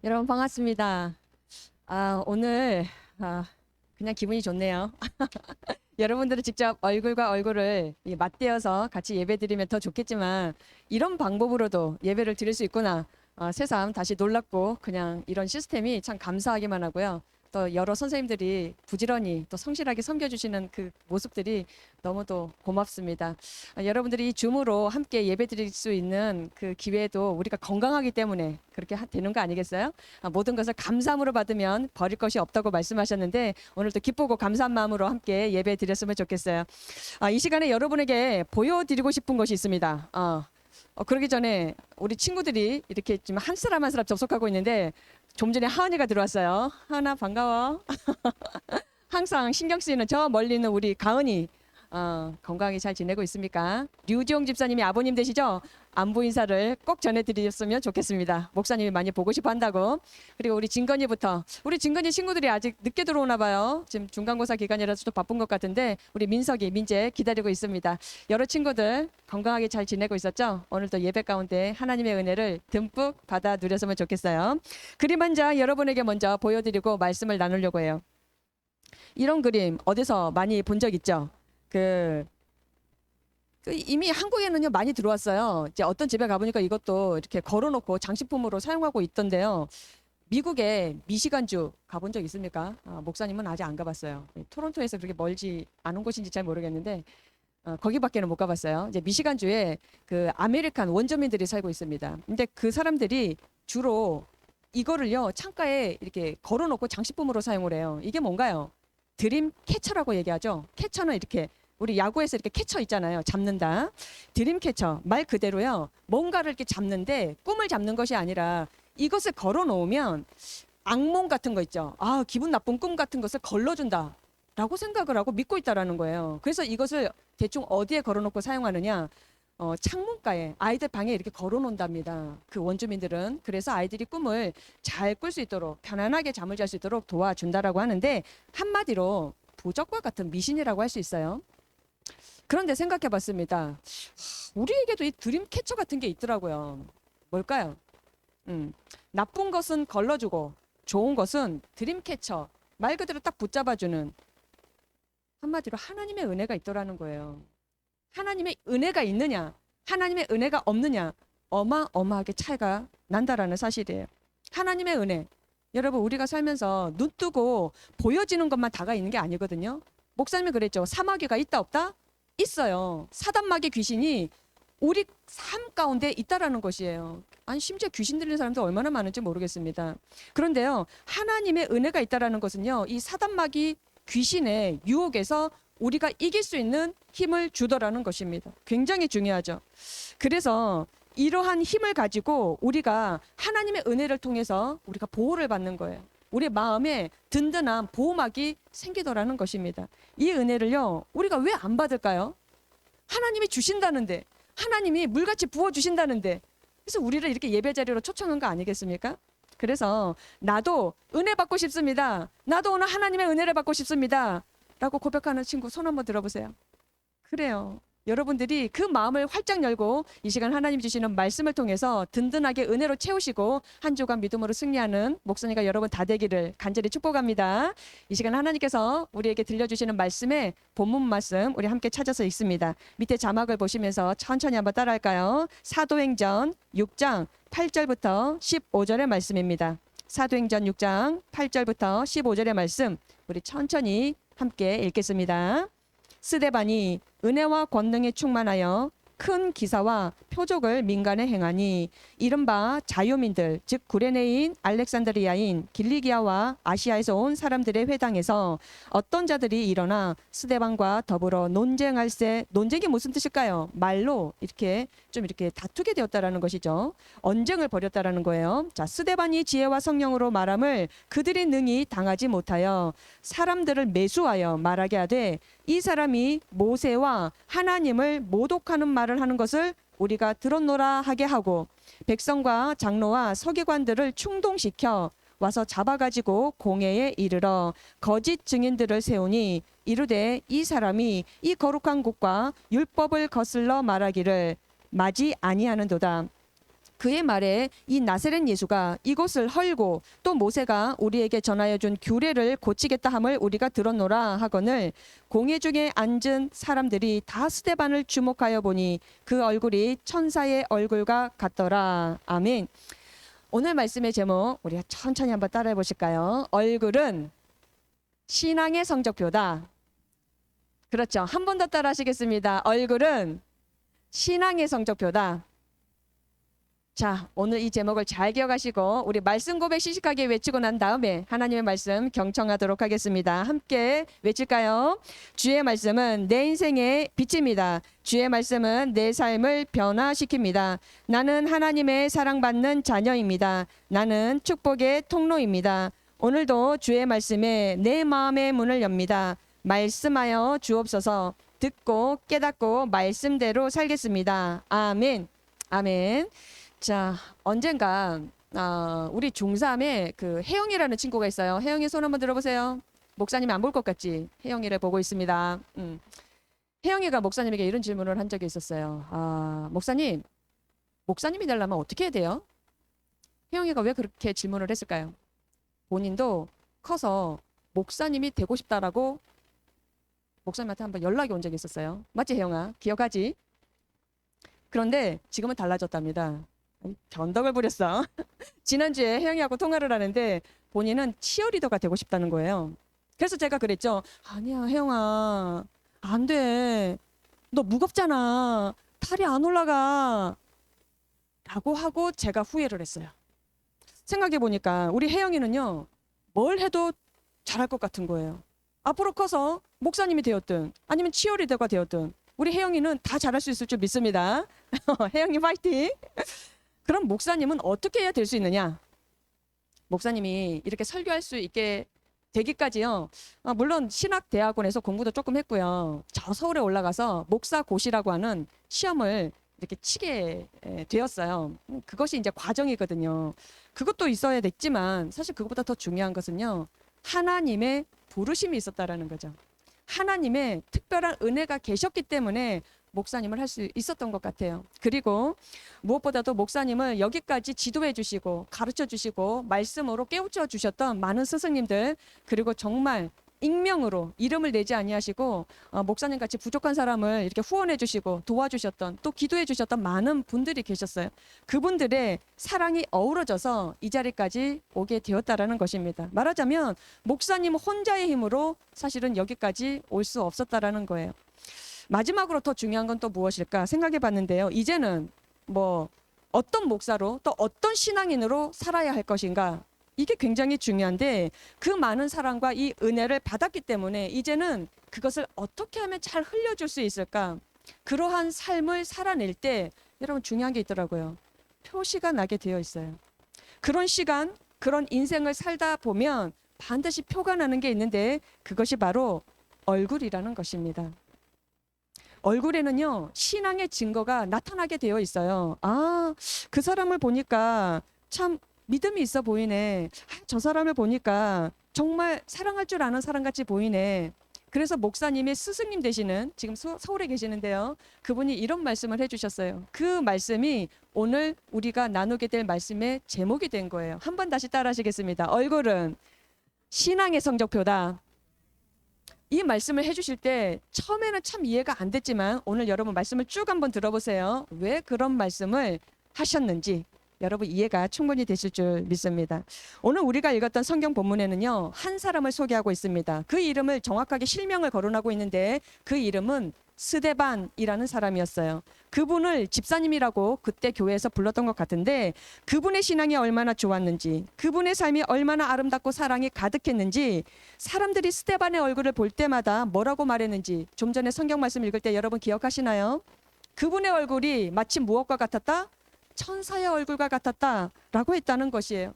여러분 반갑습니다. 오늘 그냥 기분이 좋네요. 여러분들은 직접 얼굴과 얼굴을 맞대어서 같이 예배드리면 더 좋겠지만 이런 방법으로도 예배를 드릴 수 있구나. 새삼 다시 놀랍고 그냥 이런 시스템이 참 감사하기만 하고요. 또 여러 선생님들이 부지런히 또 성실하게 섬겨주시는 그 모습들이 너무도 고맙습니다. 여러분들이 이 줌으로 함께 예배드릴 수 있는 그 기회도 우리가 건강하기 때문에 그렇게 되는 거 아니겠어요? 모든 것을 감사함으로 받으면 버릴 것이 없다고 말씀하셨는데 오늘도 기쁘고 감사한 마음으로 함께 예배 드렸으면 좋겠어요. 이 시간에 여러분에게 보여드리고 싶은 것이 있습니다. 그러기 전에 우리 친구들이 이렇게 지금 한 사람 한 사람 접속하고 있는데 좀 전에 하은이가 들어왔어요. 하은아 반가워. 항상 신경 쓰이는 저 멀리 있는 우리 가은이 건강하게 잘 지내고 있습니까? 류지용 집사님이 아버님 되시죠? 안부 인사를 꼭 전해드렸으면 좋겠습니다. 목사님이 많이 보고 싶어 한다고. 그리고 우리 진건이부터. 우리 진건이 친구들이 아직 늦게 들어오나 봐요. 지금 중간고사 기간이라서 좀 바쁜 것 같은데 우리 민석이, 민재 기다리고 있습니다. 여러 친구들 건강하게 잘 지내고 있었죠? 오늘도 예배 가운데 하나님의 은혜를 듬뿍 받아 누렸으면 좋겠어요. 그림 한 장 여러분에게 먼저 보여드리고 말씀을 나누려고 해요. 이런 그림 어디서 많이 본 적 있죠? 이미 한국에는요 많이 들어왔어요. 이제 어떤 집에 가보니까 이것도 이렇게 걸어놓고 장식품으로 사용하고 있던데요. 미국의 미시간주 가본 적 있습니까? 목사님은 아직 안 가봤어요. 토론토에서 그렇게 멀지 않은 곳인지 잘 모르겠는데 거기밖에는 못 가봤어요. 이제 미시간주에 그 아메리칸 원주민들이 살고 있습니다. 근데 그 사람들이 주로 이거를요 창가에 이렇게 걸어놓고 장식품으로 사용을 해요. 이게 뭔가요? 드림 캐쳐라고 얘기하죠. 캐쳐는 이렇게 우리 야구에서 이렇게 캐쳐 있잖아요. 잡는다. 드림 캐쳐 말 그대로요. 뭔가를 이렇게 잡는데 꿈을 잡는 것이 아니라 이것을 걸어 놓으면 악몽 같은 거 있죠. 기분 나쁜 꿈 같은 것을 걸러준다. 라고 생각을 하고 믿고 있다라는 거예요. 그래서 이것을 대충 어디에 걸어놓고 사용하느냐? 창문가에 아이들 방에 이렇게 걸어놓는답니다. 그 원주민들은 그래서 아이들이 꿈을 잘 꿀 수 있도록 편안하게 잠을 잘 수 있도록 도와준다라고 하는데 한마디로 부적과 같은 미신이라고 할 수 있어요. 그런데 생각해봤습니다. 우리에게도 이 드림 캐쳐 같은 게 있더라고요. 뭘까요? 나쁜 것은 걸러주고 좋은 것은 드림 캐쳐 말 그대로 딱 붙잡아주는 한마디로 하나님의 은혜가 있더라는 거예요. 하나님의 은혜가 있느냐, 하나님의 은혜가 없느냐, 어마어마하게 차이가 난다라는 사실이에요. 하나님의 은혜. 여러분, 우리가 살면서 눈 뜨고 보여지는 것만 다가 있는 게 아니거든요. 목사님이 그랬죠. 사마귀가 있다, 없다? 있어요. 사단마귀 귀신이 우리 삶 가운데 있다라는 것이에요. 아니, 심지어 귀신 들리는 사람도 얼마나 많은지 모르겠습니다. 그런데요, 하나님의 은혜가 있다라는 것은요, 이 사단마귀 귀신의 유혹에서 우리가 이길 수 있는 힘을 주더라는 것입니다. 굉장히 중요하죠. 그래서 이러한 힘을 가지고 우리가 하나님의 은혜를 통해서 우리가 보호를 받는 거예요. 우리 마음에 든든한 보호막이 생기더라는 것입니다. 이 은혜를요, 우리가 왜 안 받을까요? 하나님이 주신다는데, 하나님이 물같이 부어주신다는데, 그래서 우리를 이렇게 예배 자리로 초청한 거 아니겠습니까? 그래서 나도 은혜 받고 싶습니다. 나도 오늘 하나님의 은혜를 받고 싶습니다. 라고 고백하는 친구 손 한번 들어보세요. 그래요. 여러분들이 그 마음을 활짝 열고 이 시간 하나님 주시는 말씀을 통해서 든든하게 은혜로 채우시고 한 주간 믿음으로 승리하는 목사님과 여러분 다 되기를 간절히 축복합니다. 이 시간 하나님께서 우리에게 들려주시는 말씀의 본문 말씀 우리 함께 찾아서 읽습니다. 밑에 자막을 보시면서 천천히 한번 따라할까요? 사도행전 6장 8절부터 15절의 말씀입니다. 사도행전 6장 8절부터 15절의 말씀 우리 천천히 함께 읽겠습니다. 스데반이 은혜와 권능에 충만하여 큰 기사와 표적을 민간에 행하니 이른바 자유민들 즉 구레네인 알렉산드리아인 길리기아와 아시아에서 온 사람들의 회당에서 어떤 자들이 일어나 스데반과 더불어 논쟁할세. 논쟁이 무슨 뜻일까요? 말로 이렇게 좀 이렇게 다투게 되었다라는 것이죠. 언쟁을 벌였다라는 거예요. 자, 스데반이 지혜와 성령으로 말함을 그들이 능히 당하지 못하여 사람들을 매수하여 말하게 하되 이 사람이 모세와 하나님을 모독하는 말을 하는 것을 우리가 들었노라 하게 하고 백성과 장로와 서기관들을 충동시켜 와서 잡아가지고 공회에 이르러 거짓 증인들을 세우니 이르되 이 사람이 이 거룩한 곳과 율법을 거슬러 말하기를 마지 아니하는도다. 그의 말에 이 나사렛 예수가 이곳을 헐고 또 모세가 우리에게 전하여 준 규례를 고치겠다 함을 우리가 들었노라 하거늘 공회 중에 앉은 사람들이 다 스데반을 주목하여 보니 그 얼굴이 천사의 얼굴과 같더라. 아멘. 오늘 말씀의 제목 우리가 천천히 한번 따라해 보실까요? 얼굴은 신앙의 성적표다. 그렇죠. 한 번 더 따라 하시겠습니다. 얼굴은 신앙의 성적표다. 자, 오늘 이 제목을 잘 기억하시고 우리 말씀 고백 시식하게 외치고 난 다음에 하나님의 말씀 경청하도록 하겠습니다. 함께 외칠까요? 주의 말씀은 내 인생의 빛입니다. 주의 말씀은 내 삶을 변화시킵니다. 나는 하나님의 사랑받는 자녀입니다. 나는 축복의 통로입니다. 오늘도 주의 말씀에 내 마음의 문을 엽니다. 말씀하여 주옵소서. 듣고 깨닫고 말씀대로 살겠습니다. 아멘. 아멘. 자, 언젠가 우리 중3에 그 혜영이라는 친구가 있어요. 혜영이 손 한번 들어보세요. 목사님이 안 볼 것 같지? 혜영이를 보고 있습니다. 혜영이가 목사님에게 이런 질문을 한 적이 있었어요. 목사님이 되려면 어떻게 해야 돼요? 혜영이가 왜 그렇게 질문을 했을까요? 본인도 커서 목사님이 되고 싶다라고 목사님한테 한번 연락이 온 적이 있었어요. 맞지, 혜영아? 기억하지? 그런데 지금은 달라졌답니다. 변덕을 부렸어. 지난주에 혜영이하고 통화를 하는데 본인은 치어리더가 되고 싶다는 거예요. 그래서 제가 그랬죠. 아니야, 혜영아. 안 돼. 너 무겁잖아. 탈이 안 올라가. 라고 하고 제가 후회를 했어요. 생각해 보니까 우리 혜영이는요. 뭘 해도 잘할 것 같은 거예요. 앞으로 커서 목사님이 되었든 아니면 치어리더가 되었든 우리 혜영이는 다 잘할 수 있을 줄 믿습니다. 혜영이 파이팅! 그럼 목사님은 어떻게 해야 될 수 있느냐? 목사님이 이렇게 설교할 수 있게 되기까지요. 물론 신학대학원에서 공부도 조금 했고요. 저 서울에 올라가서 목사고시라고 하는 시험을 이렇게 치게 되었어요. 그것이 이제 과정이거든요. 그것도 있어야 됐지만 사실 그것보다 더 중요한 것은요. 하나님의 부르심이 있었다라는 거죠. 하나님의 특별한 은혜가 계셨기 때문에 목사님을 할 수 있었던 것 같아요. 그리고 무엇보다도 목사님을 여기까지 지도해 주시고 가르쳐 주시고 말씀으로 깨우쳐 주셨던 많은 스승님들, 그리고 정말 익명으로 이름을 내지 아니하시고 목사님 같이 부족한 사람을 이렇게 후원해 주시고 도와주셨던, 또 기도해 주셨던 많은 분들이 계셨어요. 그분들의 사랑이 어우러져서 이 자리까지 오게 되었다라는 것입니다. 말하자면 목사님 혼자의 힘으로 사실은 여기까지 올 수 없었다라는 거예요. 마지막으로 더 중요한 건 또 무엇일까 생각해 봤는데요. 이제는 뭐 어떤 목사로 또 어떤 신앙인으로 살아야 할 것인가, 이게 굉장히 중요한데 그 많은 사랑과 이 은혜를 받았기 때문에 이제는 그것을 어떻게 하면 잘 흘려줄 수 있을까, 그러한 삶을 살아낼 때 여러분 중요한 게 있더라고요. 표시가 나게 되어 있어요. 그런 시간, 그런 인생을 살다 보면 반드시 표가 나는 게 있는데 그것이 바로 얼굴이라는 것입니다. 얼굴에는요, 신앙의 증거가 나타나게 되어 있어요. 그 사람을 보니까 참 믿음이 있어 보이네. 저 사람을 보니까 정말 사랑할 줄 아는 사람같이 보이네. 그래서 목사님의 스승님 되시는, 지금 서울에 계시는데요. 그분이 이런 말씀을 해주셨어요. 그 말씀이 오늘 우리가 나누게 될 말씀의 제목이 된 거예요. 한번 다시 따라 하시겠습니다. 얼굴은 신앙의 성적표다. 이 말씀을 해주실 때 처음에는 참 이해가 안 됐지만 오늘 여러분 말씀을 쭉 한번 들어보세요. 왜 그런 말씀을 하셨는지 여러분 이해가 충분히 되실 줄 믿습니다. 오늘 우리가 읽었던 성경 본문에는요, 한 사람을 소개하고 있습니다. 그 이름을 정확하게 실명을 거론하고 있는데 그 이름은 스데반이라는 사람이었어요. 그분을 집사님이라고 그때 교회에서 불렀던 것 같은데 그분의 신앙이 얼마나 좋았는지, 그분의 삶이 얼마나 아름답고 사랑이 가득했는지, 사람들이 스데반의 얼굴을 볼 때마다 뭐라고 말했는지 좀 전에 성경 말씀 읽을 때 여러분 기억하시나요? 그분의 얼굴이 마치 무엇과 같았다? 천사의 얼굴과 같았다라고 했다는 것이에요.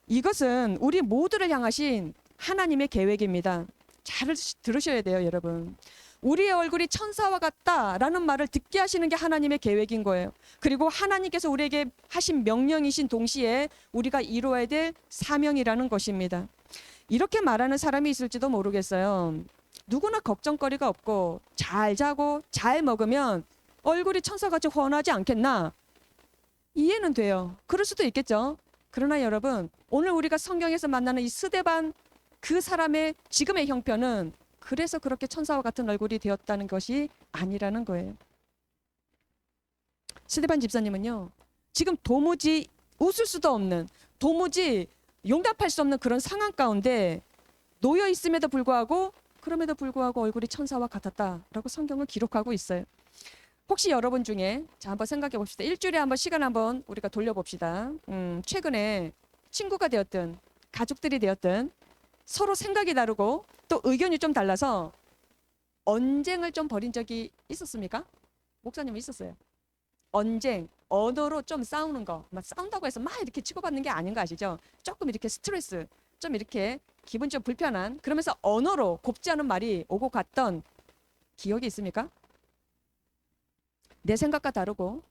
이것은 우리 모두를 향하신 하나님의 계획입니다. 잘 들으셔야 돼요, 여러분. 우리의 얼굴이 천사와 같다라는 말을 듣게 하시는 게 하나님의 계획인 거예요. 그리고 하나님께서 우리에게 하신 명령이신 동시에 우리가 이루어야 될 사명이라는 것입니다. 이렇게 말하는 사람이 있을지도 모르겠어요. 누구나 걱정거리가 없고 잘 자고 잘 먹으면 얼굴이 천사같이 훤하지 않겠나? 이해는 돼요. 그럴 수도 있겠죠. 그러나 여러분, 오늘 우리가 성경에서 만나는 이 스데반 그 사람의 지금의 형편은 그래서 그렇게 천사와 같은 얼굴이 되었다는 것이 아니라는 거예요. 스데반 집사님은요, 지금 도무지 웃을 수도 없는, 도무지 용납할 수 없는 그런 상황 가운데 놓여 있음에도 불구하고, 그럼에도 불구하고 얼굴이 천사와 같았다라고 성경을 기록하고 있어요. 혹시 여러분 중에, 자, 한번 생각해 봅시다. 일주일에 한번 시간 한번 우리가 돌려봅시다. 최근에 친구가 되었든 가족들이 되었든 서로 생각이 다르고 또 의견이 좀 달라서 언쟁을 좀 벌인 적이 있었습니까? 목사님은 있었어요. 언쟁, 언어로 좀 싸우는 거, 막 싸운다고 해서 막 이렇게 치고받는 게 아닌 거 아시죠? 조금 이렇게 스트레스, 좀 이렇게 기분 좀 불편한, 그러면서 언어로 곱지 않은 말이 오고 갔던 기억이 있습니까? 내 생각과 다르고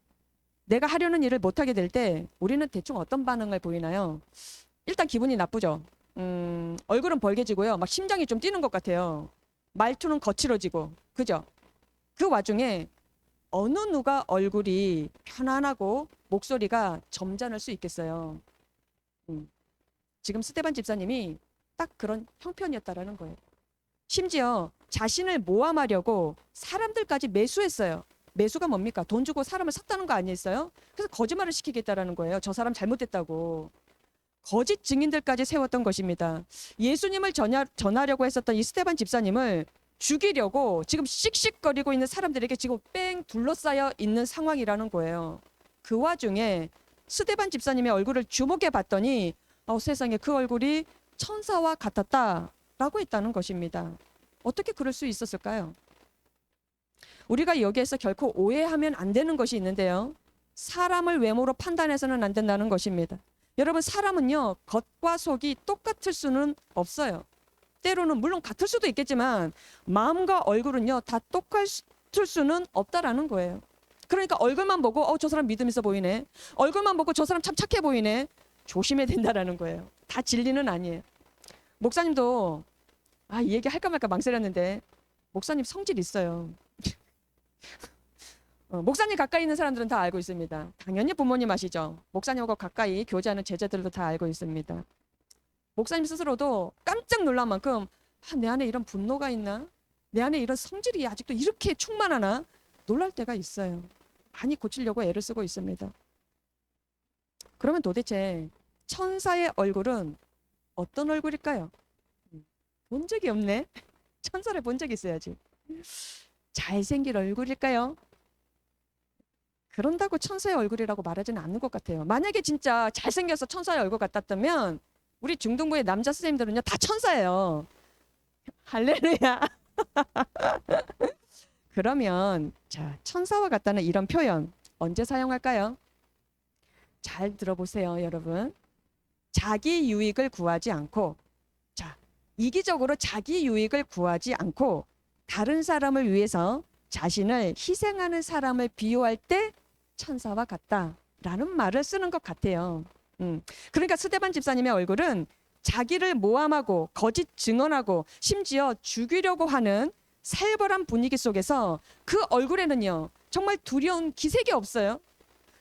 내가 하려는 일을 못하게 될 때 우리는 대충 어떤 반응을 보이나요? 일단 기분이 나쁘죠. 얼굴은 벌개지고요. 막 심장이 좀 뛰는 것 같아요. 말투는 거칠어지고, 그죠? 그 와중에 어느 누가 얼굴이 편안하고 목소리가 점잖을 수 있겠어요. 지금 스테반 집사님이 딱 그런 형편이었다라는 거예요. 심지어 자신을 모함하려고 사람들까지 매수했어요. 매수가 뭡니까? 돈 주고 사람을 샀다는 거 아니었어요? 그래서 거짓말을 시키겠다라는 거예요. 저 사람 잘못됐다고. 거짓 증인들까지 세웠던 것입니다. 예수님을 전하려고 했었던 이 스테반 집사님을 죽이려고 지금 씩씩거리고 있는 사람들에게 지금 뺑 둘러싸여 있는 상황이라는 거예요. 그 와중에 스테반 집사님의 얼굴을 주목해 봤더니 세상에 그 얼굴이 천사와 같았다라고 했다는 것입니다. 어떻게 그럴 수 있었을까요? 우리가 여기에서 결코 오해하면 안 되는 것이 있는데요. 사람을 외모로 판단해서는 안 된다는 것입니다. 여러분, 사람은요, 겉과 속이 똑같을 수는 없어요. 때로는 물론 같을 수도 있겠지만 마음과 얼굴은요, 다 똑같을 수는 없다라는 거예요. 그러니까 얼굴만 보고 저 사람 믿음 있어 보이네. 얼굴만 보고 저 사람 참 착해 보이네. 조심해야 된다라는 거예요. 다 진리는 아니에요. 목사님도 이 얘기 할까 말까 망설였는데 목사님 성질 있어요. 목사님 가까이 있는 사람들은 다 알고 있습니다. 당연히 부모님 아시죠? 목사님하고 가까이 교제하는 제자들도 다 알고 있습니다. 목사님 스스로도 깜짝 놀란 만큼 내 안에 이런 분노가 있나? 내 안에 이런 성질이 아직도 이렇게 충만하나? 놀랄 때가 있어요. 많이 고치려고 애를 쓰고 있습니다. 그러면 도대체 천사의 얼굴은 어떤 얼굴일까요? 본 적이 없네. 천사를 본 적이 있어야지. 잘생긴 얼굴일까요? 그런다고 천사의 얼굴이라고 말하지는 않는 것 같아요. 만약에 진짜 잘생겨서 천사의 얼굴 같았다면 우리 중등부의 남자 선생님들은요 다 천사예요. 할렐루야. 그러면 자, 천사와 같다는 이런 표현 언제 사용할까요? 잘 들어보세요, 여러분. 자기 유익을 구하지 않고, 자, 이기적으로 자기 유익을 구하지 않고 다른 사람을 위해서 자신을 희생하는 사람을 비유할 때 천사와 같다라는 말을 쓰는 것 같아요. 그러니까 스데반 집사님의 얼굴은 자기를 모함하고 거짓 증언하고 심지어 죽이려고 하는 살벌한 분위기 속에서 그 얼굴에는요 정말 두려운 기색이 없어요.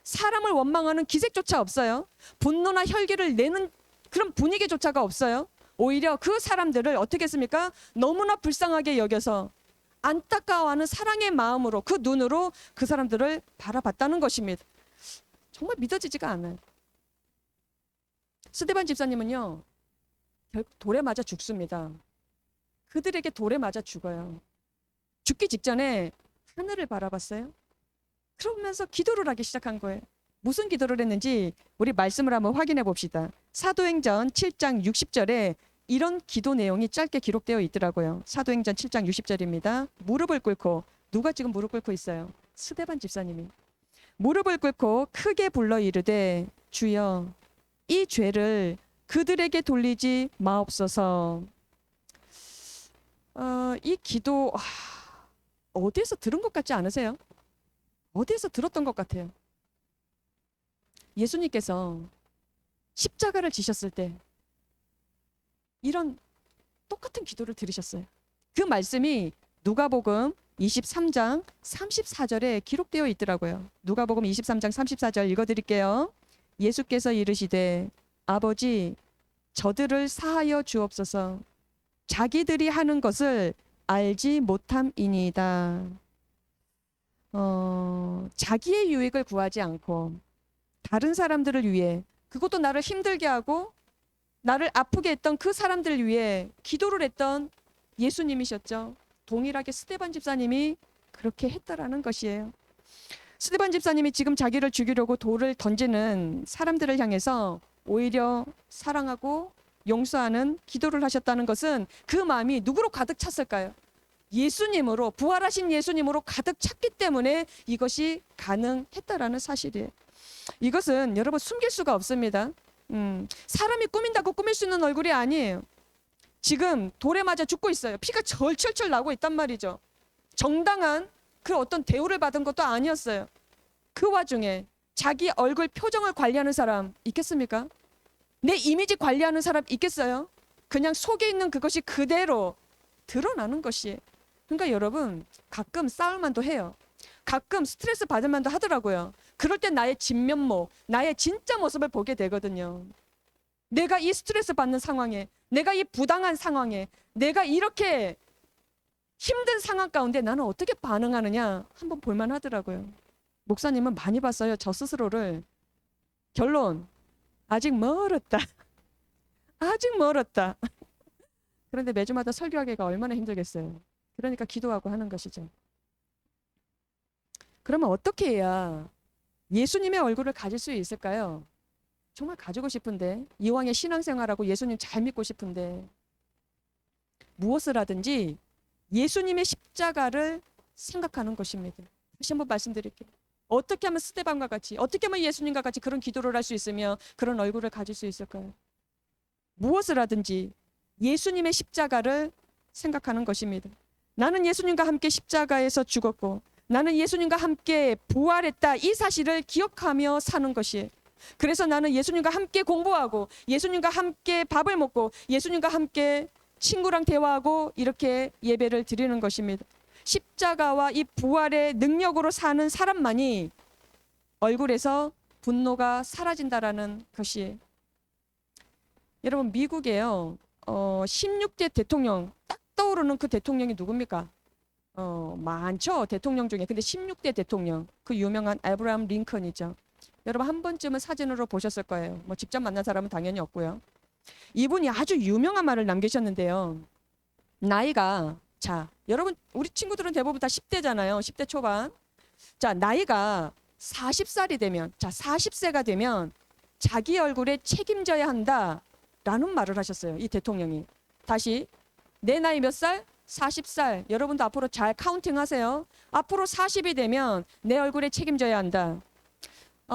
사람을 원망하는 기색조차 없어요. 분노나 혈기를 내는 그런 분위기조차가 없어요. 오히려 그 사람들을 어떻게 했습니까? 너무나 불쌍하게 여겨서 안타까워하는 사랑의 마음으로 그 눈으로 그 사람들을 바라봤다는 것입니다. 정말 믿어지지가 않아요. 스데반 집사님은요 결국 돌에 맞아 죽습니다. 그들에게 돌에 맞아 죽어요. 죽기 직전에 하늘을 바라봤어요. 그러면서 기도를 하기 시작한 거예요. 무슨 기도를 했는지 우리 말씀을 한번 확인해 봅시다. 사도행전 7장 60절에 이런 기도 내용이 짧게 기록되어 있더라고요. 사도행전 7장 60절입니다. 무릎을 꿇고, 누가 지금 무릎 꿇고 있어요? 스데반 집사님이. 무릎을 꿇고 크게 불러 이르되 주여 이 죄를 그들에게 돌리지 마옵소서. 이 기도 어디에서 들은 것 같지 않으세요? 어디에서 들었던 것 같아요. 예수님께서 십자가를 지셨을 때 이런 똑같은 기도를 들으셨어요. 그 말씀이 누가복음 23장 34절에 기록되어 있더라고요. 누가복음 23장 34절 읽어드릴게요. 예수께서 이르시되 아버지 저들을 사하여 주옵소서. 자기들이 하는 것을 알지 못함이니이다. 자기의 유익을 구하지 않고 다른 사람들을 위해, 그것도 나를 힘들게 하고 나를 아프게 했던 그 사람들을 위해 기도를 했던 예수님이셨죠. 동일하게 스데반 집사님이 그렇게 했다라는 것이에요. 스데반 집사님이 지금 자기를 죽이려고 돌을 던지는 사람들을 향해서 오히려 사랑하고 용서하는 기도를 하셨다는 것은 그 마음이 누구로 가득 찼을까요? 예수님으로, 부활하신 예수님으로 가득 찼기 때문에 이것이 가능했다라는 사실이에요. 이것은 여러분 숨길 수가 없습니다. 사람이 꾸민다고 꾸밀 수 있는 얼굴이 아니에요. 지금 돌에 맞아 죽고 있어요. 피가 절철철 나고 있단 말이죠. 정당한 그 어떤 대우를 받은 것도 아니었어요. 그 와중에 자기 얼굴 표정을 관리하는 사람 있겠습니까? 내 이미지 관리하는 사람 있겠어요? 그냥 속에 있는 그것이 그대로 드러나는 것이. 그러니까 여러분 가끔 싸울만도 해요. 가끔 스트레스 받을 만도 하더라고요. 그럴 때 나의 진면목, 나의 진짜 모습을 보게 되거든요. 내가 이 스트레스 받는 상황에, 내가 이 부당한 상황에, 내가 이렇게 힘든 상황 가운데 나는 어떻게 반응하느냐 한번 볼만 하더라고요. 목사님은 많이 봤어요. 저 스스로를. 결론, 아직 멀었다. 아직 멀었다. 그런데 매주마다 설교하기가 얼마나 힘들겠어요. 그러니까 기도하고 하는 것이죠. 그러면 어떻게 해야 예수님의 얼굴을 가질 수 있을까요? 정말 가지고 싶은데, 이왕에 신앙생활하고 예수님 잘 믿고 싶은데 무엇을 하든지 예수님의 십자가를 생각하는 것입니다. 다시 한번 말씀드릴게요. 어떻게 하면 스데반과 같이, 어떻게 하면 예수님과 같이 그런 기도를 할 수 있으며 그런 얼굴을 가질 수 있을까요? 무엇을 하든지 예수님의 십자가를 생각하는 것입니다. 나는 예수님과 함께 십자가에서 죽었고 나는 예수님과 함께 부활했다, 이 사실을 기억하며 사는 것이에요. 그래서 나는 예수님과 함께 공부하고 예수님과 함께 밥을 먹고 예수님과 함께 친구랑 대화하고 이렇게 예배를 드리는 것입니다. 십자가와 이 부활의 능력으로 사는 사람만이 얼굴에서 분노가 사라진다라는 것이에요. 여러분 미국에요 16대 대통령 딱 떠오르는 그 대통령이 누굽니까? 많죠, 대통령 중에. 근데 16대 대통령, 그 유명한 아브라함 링컨이죠. 여러분 한 번쯤은 사진으로 보셨을 거예요. 뭐 직접 만난 사람은 당연히 없고요. 이분이 아주 유명한 말을 남기셨는데요. 나이가, 자 여러분 우리 친구들은 대부분 다 10대잖아요. 10대 초반. 자 나이가 40살이 되면, 자 40세가 되면 자기 얼굴에 책임져야 한다라는 말을 하셨어요. 이 대통령이. 다시, 내 나이 몇 살? 40살. 여러분도 앞으로 잘 카운팅 하세요. 앞으로 40이 되면 내 얼굴에 책임져야 한다.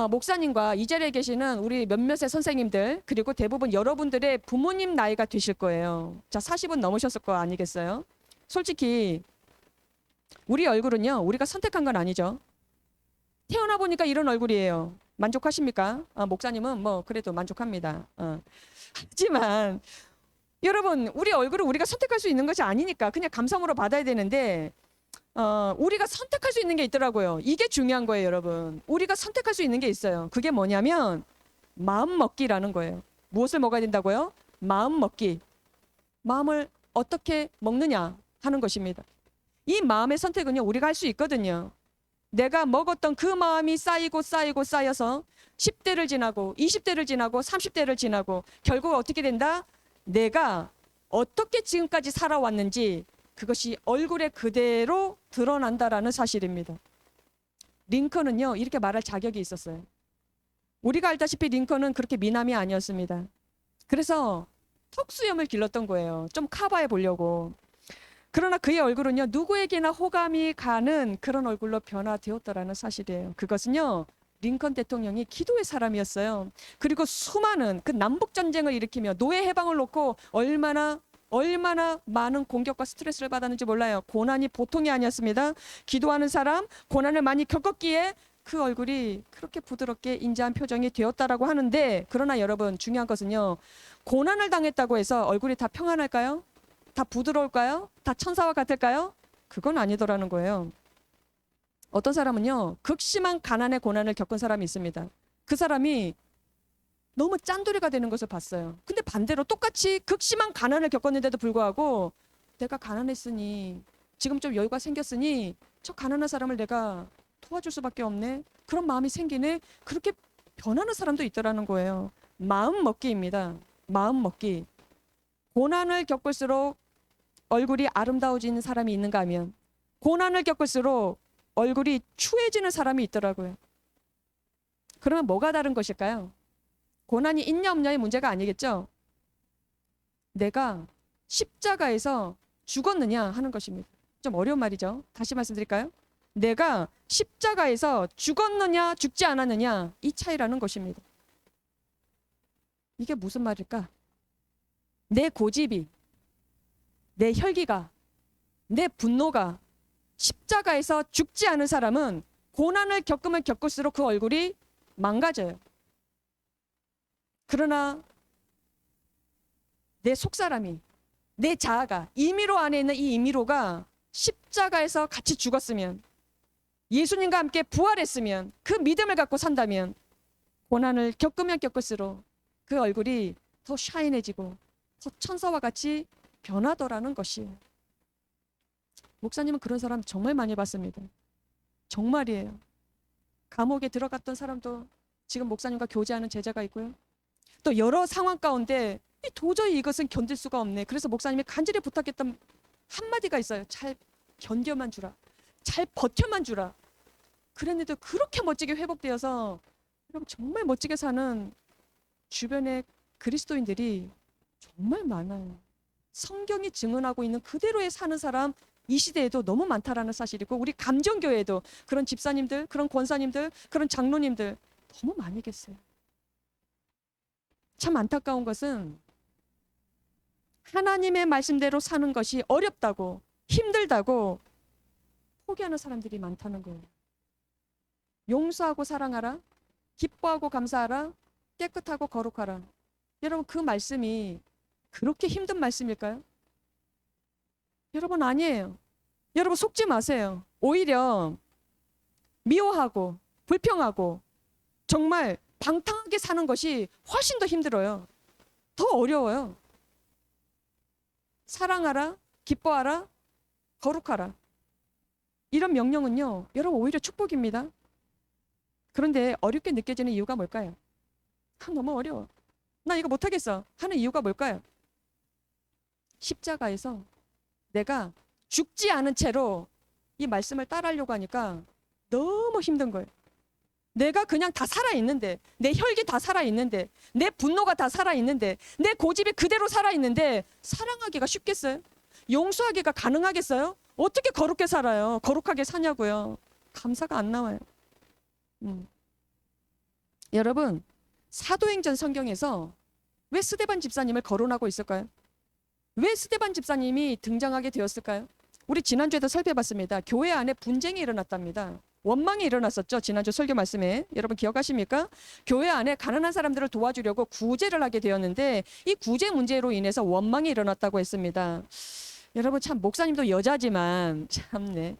목사님과 이 자리에 계시는 우리 몇몇의 선생님들, 그리고 대부분 여러분들의 부모님 나이가 되실 거예요. 자, 40은 넘으셨을 거 아니겠어요? 솔직히 우리 얼굴은요, 우리가 선택한 건 아니죠. 태어나 보니까 이런 얼굴이에요. 만족하십니까? 목사님은 뭐 그래도 만족합니다. 하지만 여러분 우리 얼굴을 우리가 선택할 수 있는 것이 아니니까 그냥 감성으로 받아야 되는데, 우리가 선택할 수 있는 게 있더라고요. 이게 중요한 거예요, 여러분. 우리가 선택할 수 있는 게 있어요. 그게 뭐냐면 마음 먹기라는 거예요. 무엇을 먹어야 된다고요? 마음 먹기. 마음을 어떻게 먹느냐 하는 것입니다. 이 마음의 선택은요, 우리가 할 수 있거든요. 내가 먹었던 그 마음이 쌓이고 쌓여서 10대를 지나고 20대를 지나고 30대를 지나고 결국 어떻게 된다? 내가 어떻게 지금까지 살아왔는지 그것이 얼굴에 그대로 드러난다라는 사실입니다. 링컨은요, 이렇게 말할 자격이 있었어요. 우리가 알다시피 링컨은 그렇게 미남이 아니었습니다. 그래서 턱수염을 길렀던 거예요. 좀 커버해 보려고. 그러나 그의 얼굴은요, 누구에게나 호감이 가는 그런 얼굴로 변화되었다라는 사실이에요. 그것은요, 링컨 대통령이 기도의 사람이었어요. 그리고 수많은 그 남북 전쟁을 일으키며 노예 해방을 놓고 얼마나 많은 공격과 스트레스를 받았는지 몰라요. 고난이 보통이 아니었습니다. 기도하는 사람, 고난을 많이 겪었기에 그 얼굴이 그렇게 부드럽게 인자한 표정이 되었다라고 하는데, 그러나 여러분 중요한 것은요, 고난을 당했다고 해서 얼굴이 다 평안할까요? 다 부드러울까요? 다 천사와 같을까요? 그건 아니더라는 거예요. 어떤 사람은요, 극심한 가난의 고난을 겪은 사람이 있습니다. 그 사람이 너무 짠돌이가 되는 것을 봤어요. 근데 반대로 똑같이 극심한 가난을 겪었는데도 불구하고 내가 가난했으니, 지금 좀 여유가 생겼으니 저 가난한 사람을 내가 도와줄 수밖에 없네, 그런 마음이 생기네. 그렇게 변하는 사람도 있더라는 거예요. 마음 먹기입니다. 마음 먹기. 고난을 겪을수록 얼굴이 아름다워지는 사람이 있는가 하면 고난을 겪을수록 얼굴이 추해지는 사람이 있더라고요. 그러면 뭐가 다른 것일까요? 고난이 있냐 없냐의 문제가 아니겠죠. 내가 십자가에서 죽었느냐 하는 것입니다. 좀 어려운 말이죠. 다시 말씀드릴까요? 내가 십자가에서 죽었느냐 죽지 않았느냐, 이 차이라는 것입니다. 이게 무슨 말일까? 내 고집이, 내 혈기가, 내 분노가 십자가에서 죽지 않은 사람은 고난을 겪으면 겪을수록 그 얼굴이 망가져요. 그러나 내 속사람이, 내 자아가, 임의로 안에 있는 이 임의로가 십자가에서 같이 죽었으면, 예수님과 함께 부활했으면, 그 믿음을 갖고 산다면 고난을 겪으면 겪을수록 그 얼굴이 더 샤인해지고 더 천사와 같이 변하더라는 것이에요. 목사님은 그런 사람 정말 많이 봤습니다. 정말이에요. 감옥에 들어갔던 사람도 지금 목사님과 교제하는 제자가 있고요. 또 여러 상황 가운데 도저히 이것은 견딜 수가 없네, 그래서 목사님이 간절히 부탁했던 한마디가 있어요. 잘 견뎌만 주라, 잘 버텨만 주라. 그랬는데 그렇게 멋지게 회복되어서 여러분 정말 멋지게 사는 주변의 그리스도인들이 정말 많아요. 성경이 증언하고 있는 그대로의 사는 사람 이 시대에도 너무 많다라는 사실이고, 우리 감정교회에도 그런 집사님들, 그런 권사님들, 그런 장로님들 너무 많이 계세요. 참 안타까운 것은 하나님의 말씀대로 사는 것이 어렵다고, 힘들다고 포기하는 사람들이 많다는 거예요. 용서하고 사랑하라, 기뻐하고 감사하라, 깨끗하고 거룩하라. 여러분 그 말씀이 그렇게 힘든 말씀일까요? 여러분 아니에요. 여러분 속지 마세요. 오히려 미워하고 불평하고 정말 방탕하게 사는 것이 훨씬 더 힘들어요. 더 어려워요. 사랑하라, 기뻐하라, 거룩하라. 이런 명령은요, 여러분 오히려 축복입니다. 그런데 어렵게 느껴지는 이유가 뭘까요? 너무 어려워, 나 이거 못하겠어 하는 이유가 뭘까요? 십자가에서 내가 죽지 않은 채로 이 말씀을 따르려고 하니까 너무 힘든 거예요. 내가 그냥 다 살아있는데, 내 혈기 다 살아있는데, 내 분노가 다 살아있는데, 내 고집이 그대로 살아있는데 사랑하기가 쉽겠어요? 용서하기가 가능하겠어요? 어떻게 거룩하게 살아요? 거룩하게 사냐고요? 감사가 안 나와요. 여러분 사도행전 성경에서 왜 스데반 집사님을 거론하고 있을까요? 왜 스데반 집사님이 등장하게 되었을까요? 우리 지난주에도 살펴봤습니다. 교회 안에 분쟁이 일어났답니다. 원망이 일어났었죠. 지난주 설교 말씀에 여러분 기억하십니까? 교회 안에 가난한 사람들을 도와주려고 구제를 하게 되었는데 이 구제 문제로 인해서 원망이 일어났다고 했습니다. 여러분 참 목사님도 여자지만 참네.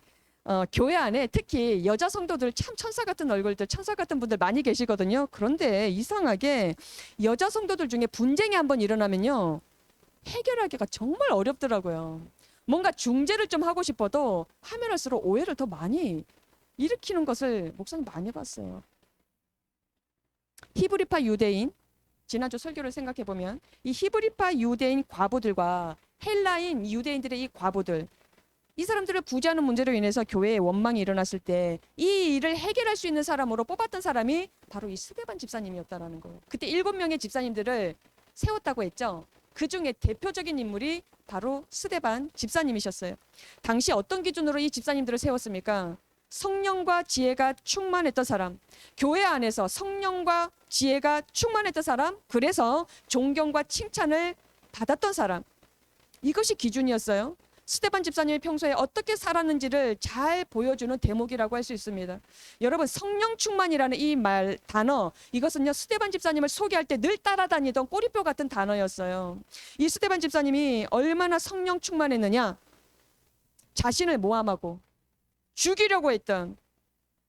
교회 안에 특히 여자 성도들 참 천사 같은 얼굴들, 천사 같은 분들 많이 계시거든요. 그런데 이상하게 여자 성도들 중에 분쟁이 한번 일어나면요, 해결하기가 정말 어렵더라고요. 뭔가 중재를 좀 하고 싶어도 하면 할수록 오해를 더 많이 일으키는 것을 목사님 많이 봤어요. 히브리파 유대인, 지난주 설교를 생각해 보면 이 히브리파 유대인 과부들과 헬라인 유대인들의 이 과부들, 이 사람들을 구제하는 문제로 인해서 교회에 원망이 일어났을 때 이 일을 해결할 수 있는 사람으로 뽑았던 사람이 바로 이 스데반 집사님이었다라는 거예요. 그때 7명의 집사님들을 세웠다고 했죠. 그 중에 대표적인 인물이 바로 스데반 집사님이셨어요. 당시 어떤 기준으로 이 집사님들을 세웠습니까? 성령과 지혜가 충만했던 사람, 교회 안에서 성령과 지혜가 충만했던 사람, 그래서 존경과 칭찬을 받았던 사람, 이것이 기준이었어요. 스데반 집사님이 평소에 어떻게 살았는지를 잘 보여주는 대목이라고 할 수 있습니다. 여러분 성령 충만이라는 이 말 단어, 이것은요 스데반 집사님을 소개할 때 늘 따라다니던 꼬리표 같은 단어였어요. 이 스데반 집사님이 얼마나 성령 충만했느냐, 자신을 모함하고 죽이려고 했던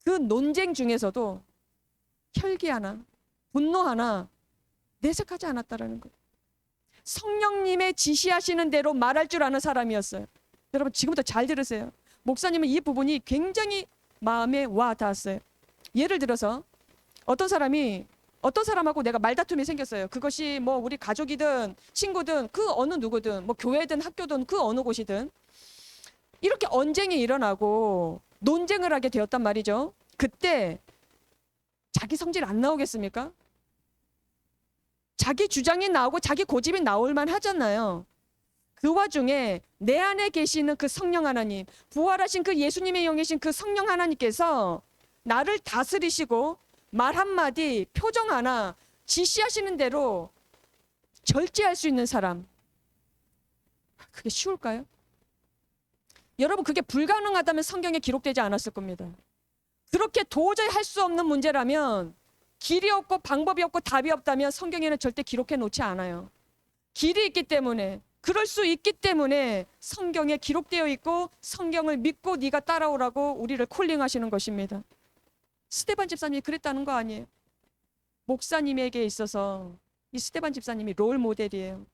그 논쟁 중에서도 혈기 하나, 분노 하나 내색하지 않았다라는 거예요. 성령님의 지시하시는 대로 말할 줄 아는 사람이었어요. 여러분 지금부터 잘 들으세요. 목사님은 이 부분이 굉장히 마음에 와 닿았어요. 예를 들어서 어떤 사람하고 내가 말다툼이 생겼어요. 그것이 뭐 우리 가족이든 친구든 그 어느 누구든 뭐 교회든 학교든 그 어느 곳이든 이렇게 언쟁이 일어나고 논쟁을 하게 되었단 말이죠. 그때 자기 성질 안 나오겠습니까? 자기 주장이 나오고 자기 고집이 나올 만 하잖아요. 그 와중에 내 안에 계시는 그 성령 하나님, 부활하신 그 예수님의 영이신 그 성령 하나님께서 나를 다스리시고 말 한마디, 표정 하나 지시하시는 대로 절제할 수 있는 사람. 그게 쉬울까요? 여러분 그게 불가능하다면 성경에 기록되지 않았을 겁니다. 그렇게 도저히 할 수 없는 문제라면, 길이 없고 방법이 없고 답이 없다면 성경에는 절대 기록해 놓지 않아요. 길이 있기 때문에, 그럴 수 있기 때문에 성경에 기록되어 있고 성경을 믿고 네가 따라오라고 우리를 콜링하시는 것입니다. 스데반 집사님이 그랬다는 거 아니에요. 목사님에게 있어서 이 스데반 집사님이 롤 모델이에요.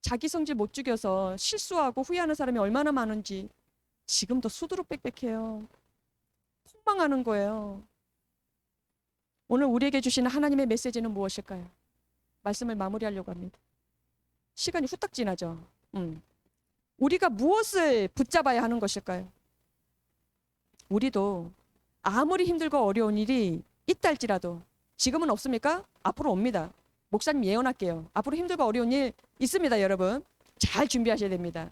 자기 성질 못 죽여서 실수하고 후회하는 사람이 얼마나 많은지 지금도 수두룩 빽빽해요. 폭망하는 거예요. 오늘 우리에게 주시는 하나님의 메시지는 무엇일까요? 말씀을 마무리하려고 합니다. 시간이 후딱 지나죠. 우리가 무엇을 붙잡아야 하는 것일까요? 우리도 아무리 힘들고 어려운 일이 있다 할지라도, 지금은 없습니까? 앞으로 옵니다. 목사님 예언할게요. 앞으로 힘들고 어려운 일 있습니다, 여러분. 잘 준비하셔야 됩니다.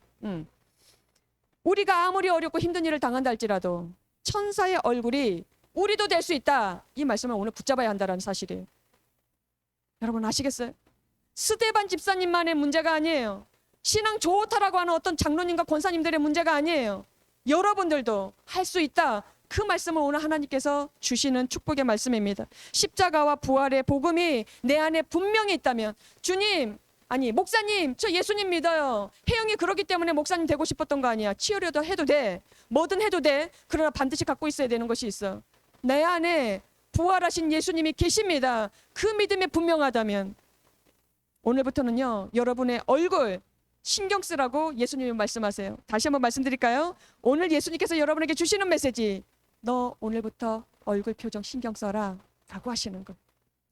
우리가 아무리 어렵고 힘든 일을 당한다 할지라도 천사의 얼굴이 우리도 될 수 있다. 이 말씀을 오늘 붙잡아야 한다는 사실이에요. 여러분 아시겠어요? 스데반 집사님만의 문제가 아니에요. 신앙 좋다라고 하는 어떤 장로님과 권사님들의 문제가 아니에요. 여러분들도 할 수 있다. 그 말씀을 오늘 하나님께서 주시는 축복의 말씀입니다. 십자가와 부활의 복음이 내 안에 분명히 있다면, 주님, 아니 목사님, 저 예수님 믿어요. 혜영이 그러기 때문에 목사님 되고 싶었던 거 아니야. 치어리더 해도 돼. 뭐든 해도 돼. 그러나 반드시 갖고 있어야 되는 것이 있어. 내 안에 부활하신 예수님이 계십니다. 그 믿음이 분명하다면 오늘부터는요, 여러분의 얼굴 신경 쓰라고 예수님이 말씀하세요. 다시 한번 말씀드릴까요? 오늘 예수님께서 여러분에게 주시는 메시지, 너 오늘부터 얼굴 표정 신경 써라 라고 하시는 것.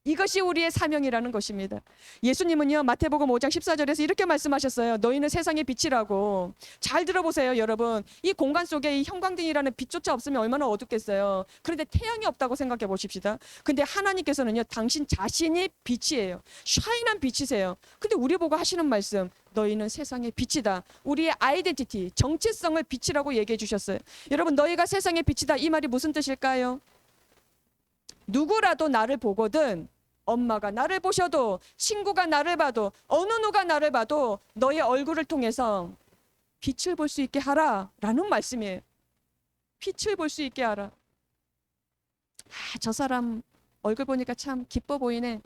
이것이 우리의 사명이라는 것입니다. 예수님은요, 마태복음 5장 14절에서 이렇게 말씀하셨어요. 너희는 세상의 빛이라고. 잘 들어보세요, 여러분. 이 공간 속에 이 형광등이라는 빛조차 없으면 얼마나 어둡겠어요. 그런데 태양이 없다고 생각해 보십시다. 근데 하나님께서는요, 당신 자신이 빛이에요. 샤인한 빛이세요. 근데 우리 보고 하시는 말씀, 너희는 세상의 빛이다. 우리의 아이덴티티, 정체성을 빛이라고 얘기해 주셨어요. 여러분, 너희가 세상의 빛이다. 이 말이 무슨 뜻일까요? 누구라도 나를 보거든, 엄마가 나를 보셔도, 친구가 나를 봐도, 어느 누가 나를 봐도 너의 얼굴을 통해서 빛을 볼 수 있게 하라 라는 말씀이에요. 빛을 볼 수 있게 하라. 저 사람 얼굴 보니까 참 기뻐 보이네.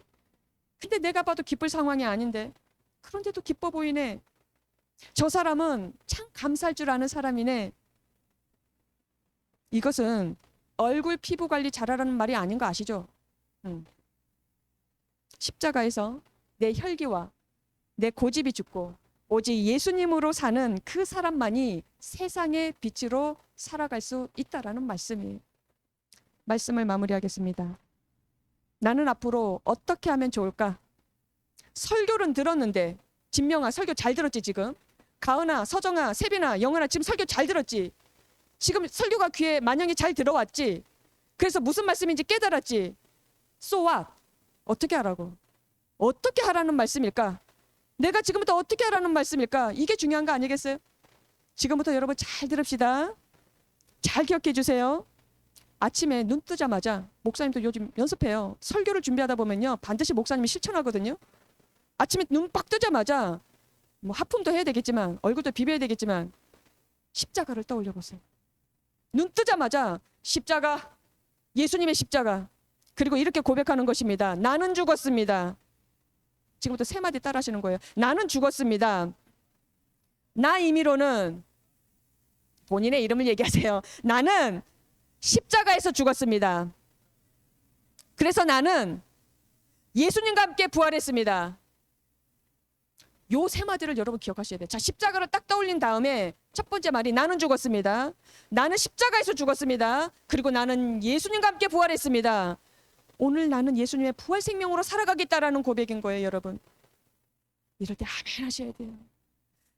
근데 내가 봐도 기쁠 상황이 아닌데, 그런데도 기뻐 보이네. 저 사람은 참 감사할 줄 아는 사람이네. 이것은 얼굴 피부 관리 잘하라는 말이 아닌 거 아시죠? 십자가에서 내 혈기와 내 고집이 죽고 오직 예수님으로 사는 그 사람만이 세상의 빛으로 살아갈 수 있다라는 말씀이에요. 말씀을 마무리하겠습니다. 나는 앞으로 어떻게 하면 좋을까? 설교는 들었는데, 진명아 설교 잘 들었지 지금? 가은아, 서정아, 세빈아, 영은아 지금 설교 잘 들었지? 지금 설교가 귀에 만영이 잘 들어왔지? 그래서 무슨 말씀인지 깨달았지? So what? 어떻게 하라고? 어떻게 하라는 말씀일까? 내가 지금부터 어떻게 하라는 말씀일까? 이게 중요한 거 아니겠어요? 지금부터 여러분 잘 들읍시다. 잘 기억해 주세요. 아침에 눈 뜨자마자, 목사님도 요즘 연습해요. 설교를 준비하다 보면요, 반드시 목사님이 실천하거든요. 아침에 눈 빡 뜨자마자 뭐 하품도 해야 되겠지만 얼굴도 비벼야 되겠지만 십자가를 떠올려 보세요. 눈 뜨자마자 십자가, 예수님의 십자가. 그리고 이렇게 고백하는 것입니다. 나는 죽었습니다. 지금부터 세 마디 따라 하시는 거예요. 나는 죽었습니다. 나 임의로는 본인의 이름을 얘기하세요. 나는 십자가에서 죽었습니다. 그래서 나는 예수님과 함께 부활했습니다. 요 세 마디를 여러분 기억하셔야 돼요. 자, 십자가를 딱 떠올린 다음에 첫 번째 말이 나는 죽었습니다. 나는 십자가에서 죽었습니다. 그리고 나는 예수님과 함께 부활했습니다. 오늘 나는 예수님의 부활 생명으로 살아가겠다라는 고백인 거예요, 여러분. 이럴 때 아멘 하셔야 돼요.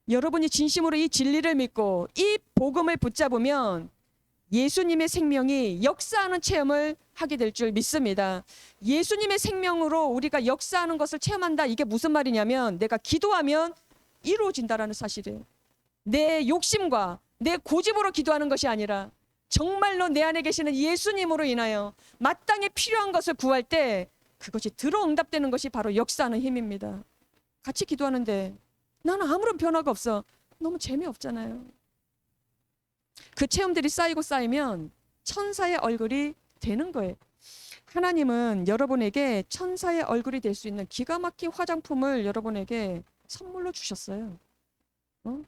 여러분이 진심으로 이 진리를 믿고 이 복음을 붙잡으면 예수님의 생명이 역사하는 체험을 하게 될 줄 믿습니다. 예수님의 생명으로 우리가 역사하는 것을 체험한다. 이게 무슨 말이냐면 내가 기도하면 이루어진다라는 사실이에요. 내 욕심과 내 고집으로 기도하는 것이 아니라 정말로 내 안에 계시는 예수님으로 인하여 마땅히 필요한 것을 구할 때 그것이 들어응답되는 것이 바로 역사하는 힘입니다. 같이 기도하는데 나는 아무런 변화가 없어. 너무 재미없잖아요. 그 체험들이 쌓이고 쌓이면 천사의 얼굴이 되는 거예요. 하나님은 여러분에게 천사의 얼굴이 될 수 있는 기가 막힌 화장품을 여러분에게 선물로 주셨어요.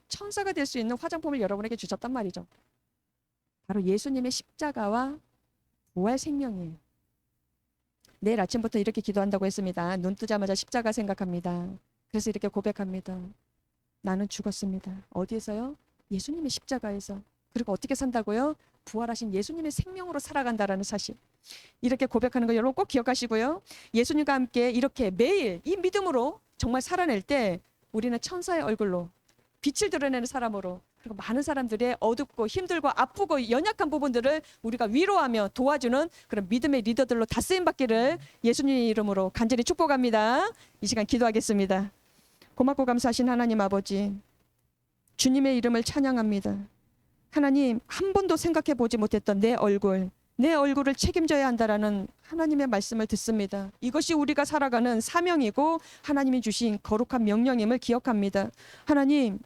천사가 될 수 있는 화장품을 여러분에게 주셨단 말이죠. 바로 예수님의 십자가와 부활 생명이에요. 내일 아침부터 이렇게 기도한다고 했습니다. 눈 뜨자마자 십자가 생각합니다. 그래서 이렇게 고백합니다. 나는 죽었습니다. 어디에서요? 예수님의 십자가에서. 그리고 어떻게 산다고요? 부활하신 예수님의 생명으로 살아간다라는 사실. 이렇게 고백하는 거 여러분 꼭 기억하시고요. 예수님과 함께 이렇게 매일 이 믿음으로 정말 살아낼 때 우리는 천사의 얼굴로 빛을 드러내는 사람으로, 그리고 많은 사람들의 어둡고 힘들고 아프고 연약한 부분들을 우리가 위로하며 도와주는 그런 믿음의 리더들로 다 쓰임받기를 예수님의 이름으로 간절히 축복합니다. 이 시간 기도하겠습니다. 고맙고 감사하신 하나님 아버지, 주님의 이름을 찬양합니다. 하나님, 한 번도 생각해 보지 못했던 내 얼굴을 책임져야 한다라는 하나님의 말씀을 듣습니다. 이것이 우리가 살아가는 사명이고 하나님이 주신 거룩한 명령임을 기억합니다. 하나님,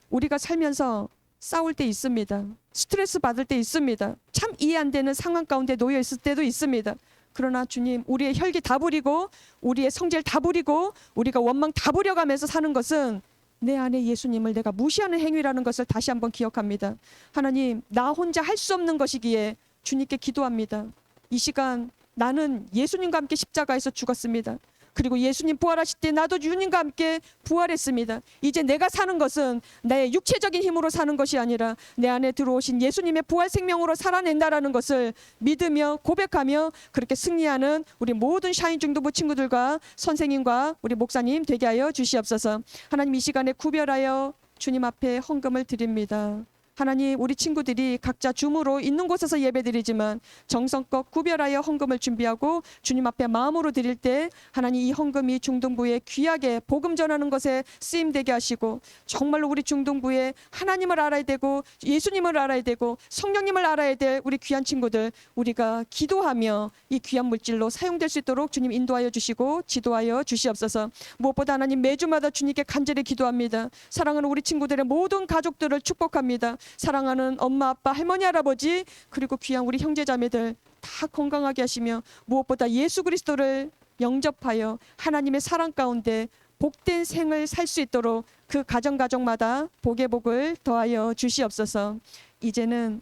우리가 살면서 싸울 때 있습니다. 스트레스 받을 때 있습니다. 참 이해 안 되는 상황 가운데 놓여 있을 때도 있습니다. 그러나 주님, 우리의 혈기 다 부리고 우리의 성질 다 부리고 우리가 원망 다 부려가면서 사는 것은 내 안에 예수님을 내가 무시하는 행위라는 것을 다시 한번 기억합니다. 하나님, 나 혼자 할 수 없는 것이기에 주님께 기도합니다. 이 시간 나는 예수님과 함께 십자가에서 죽었습니다. 그리고 예수님 부활하실 때 나도 주님과 함께 부활했습니다. 이제 내가 사는 것은 나의 육체적인 힘으로 사는 것이 아니라 내 안에 들어오신 예수님의 부활 생명으로 살아낸다라는 것을 믿으며 고백하며 그렇게 승리하는 우리 모든 샤인 중등부 친구들과 선생님과 우리 목사님 되게 하여 주시옵소서. 하나님, 이 시간에 구별하여 주님 앞에 헌금을 드립니다. 하나님, 우리 친구들이 각자 줌으로 있는 곳에서 예배드리지만 정성껏 구별하여 헌금을 준비하고 주님 앞에 마음으로 드릴 때 하나님, 이 헌금이 중등부에 귀하게 복음 전하는 것에 쓰임되게 하시고 정말로 우리 중등부에 하나님을 알아야 되고 예수님을 알아야 되고 성령님을 알아야 될 우리 귀한 친구들, 우리가 기도하며 이 귀한 물질로 사용될 수 있도록 주님 인도하여 주시고 지도하여 주시옵소서. 무엇보다 하나님, 매주마다 주님께 간절히 기도합니다. 사랑하는 우리 친구들의 모든 가족들을 축복합니다. 사랑하는 엄마, 아빠, 할머니, 할아버지, 그리고 귀한 우리 형제자매들 다 건강하게 하시며 무엇보다 예수 그리스도를 영접하여 하나님의 사랑 가운데 복된 생을 살 수 있도록 그 가정마다 복의 복을 더하여 주시옵소서. 이제는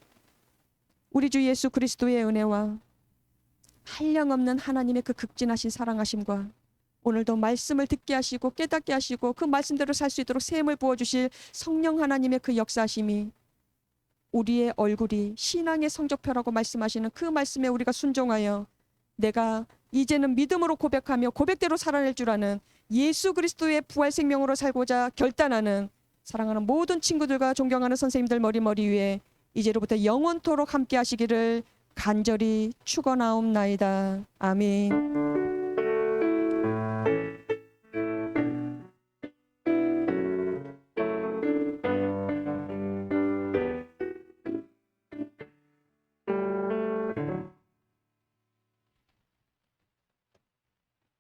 우리 주 예수 그리스도의 은혜와 한량없는 하나님의 그 극진하신 사랑하심과 오늘도 말씀을 듣게 하시고 깨닫게 하시고 그 말씀대로 살 수 있도록 샘을 부어주실 성령 하나님의 그 역사하심이 우리의 얼굴이 신앙의 성적표라고 말씀하시는 그 말씀에 우리가 순종하여 내가 이제는 믿음으로 고백하며 고백대로 살아낼 줄 아는 예수 그리스도의 부활 생명으로 살고자 결단하는 사랑하는 모든 친구들과 존경하는 선생님들 머리 위에 이제로부터 영원토록 함께 하시기를 간절히 축원하옵나이다. 아멘.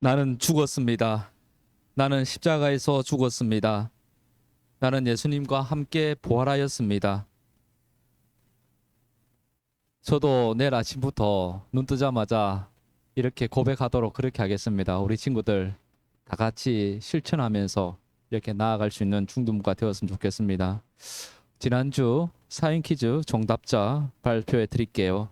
나는 죽었습니다. 나는 십자가에서 죽었습니다. 나는 예수님과 함께 부활하였습니다. 저도 내일 아침부터 눈 뜨자마자 이렇게 고백하도록 그렇게 하겠습니다. 우리 친구들 다 같이 실천하면서 이렇게 나아갈 수 있는 중등부가 되었으면 좋겠습니다. 지난주 사인 퀴즈 정답자 발표해 드릴게요.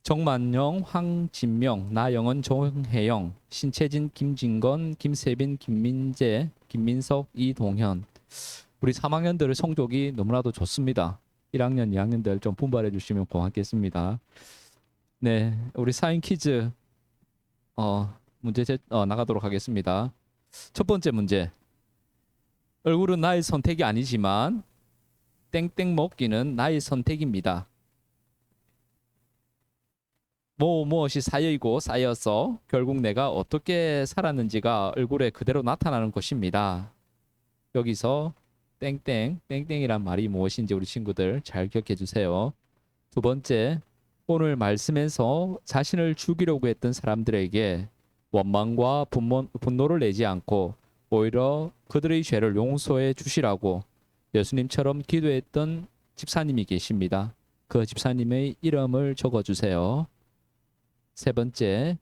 정만영, 황진명, 나영은, 정혜영, 신채진, 김진건, 김세빈, 김민재, 김민석, 이동현. 우리 3학년들의 성적이 너무나도 좋습니다. 1학년, 2학년들 좀 분발해 주시면 고맙겠습니다. 네, 우리 사인 퀴즈 문제 나가도록 하겠습니다. 첫 번째 문제. 얼굴은 나의 선택이 아니지만 땡땡 먹기는 나의 선택입니다. 무엇이 쌓여있고 쌓여서 결국 내가 어떻게 살았는지가 얼굴에 그대로 나타나는 것입니다. 여기서 땡땡이란 말이 무엇인지 우리 친구들 잘 기억해 주세요. 두 번째, 오늘 말씀에서 자신을 죽이려고 했던 사람들에게 원망과 분노를 내지 않고 오히려 그들의 죄를 용서해 주시라고 예수님처럼 기도했던 집사님이 계십니다. 그 집사님의 이름을 적어주세요. 세 번째,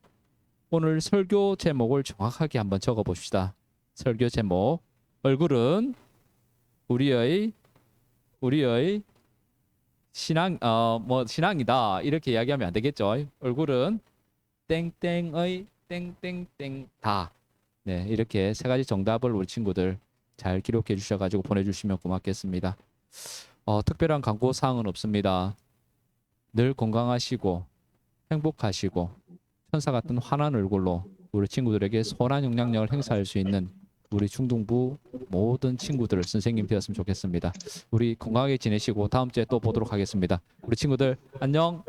오늘 설교 제목을 정확하게 한번 적어봅시다. 설교 제목, 얼굴은 우리의 신앙이다. 이렇게 이야기하면 안 되겠죠. 얼굴은 땡땡의 땡땡땡다. 네, 이렇게 세 가지 정답을 우리 친구들 잘 기록해 주셔가지고 보내주시면 고맙겠습니다. 특별한 광고 사항은 없습니다. 늘 건강하시고 행복하시고 천사 같은 환한 얼굴로 우리 친구들에게 선한 영향력을 행사할 수 있는 우리 중등부 모든 친구들 선생님 되었으면 좋겠습니다. 우리 건강하게 지내시고 다음 주에 또 보도록 하겠습니다. 우리 친구들 안녕.